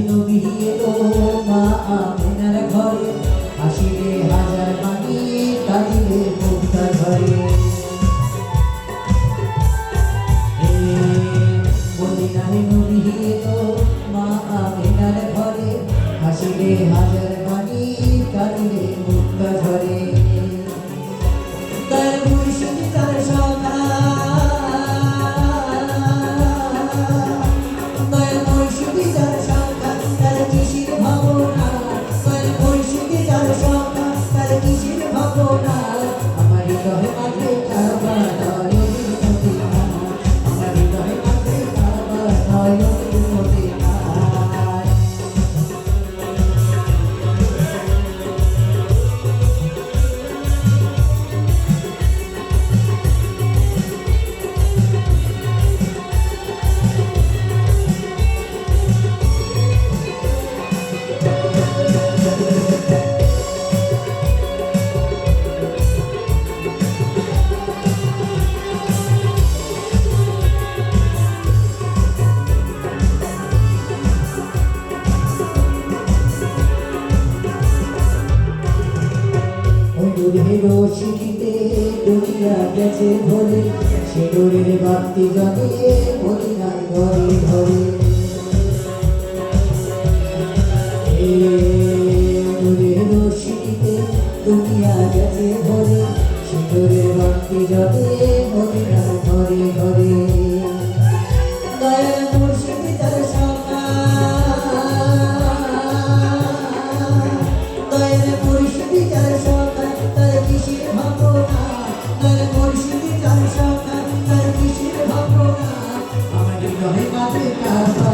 নবী এলো মা আমিনার ঘরে, হাসিলে হাজার পানি কাঁদিলে মুক্তা ঘরে। মদিনায় নবী এলো মা আমিনার ঘরে, হাসিলে হাজার পানি কাঁদিলে মুক্তা ঘরে। তার মুর্শিদ তার সখা, রশিতে দুনিয়া গেছে ভরে, সে নূরের বাতি জ্বলে মদিনায় ঘরে ঘরে। নূরের রশিতে দুনিয়া গেছে ভরে, সে নূরের বাতি জ্বলে মদিনায় ঘরে ঘরে। দয়াল মুর্শিদ তার সখা, দয়াল মুর্শিদ তার সখা, তার কিসের ভাবনা, দয়াল মুর্শিদ তার সখা, তার কিসের ভাবনা। আমার হৃদয়ে কাঁদে কাবা।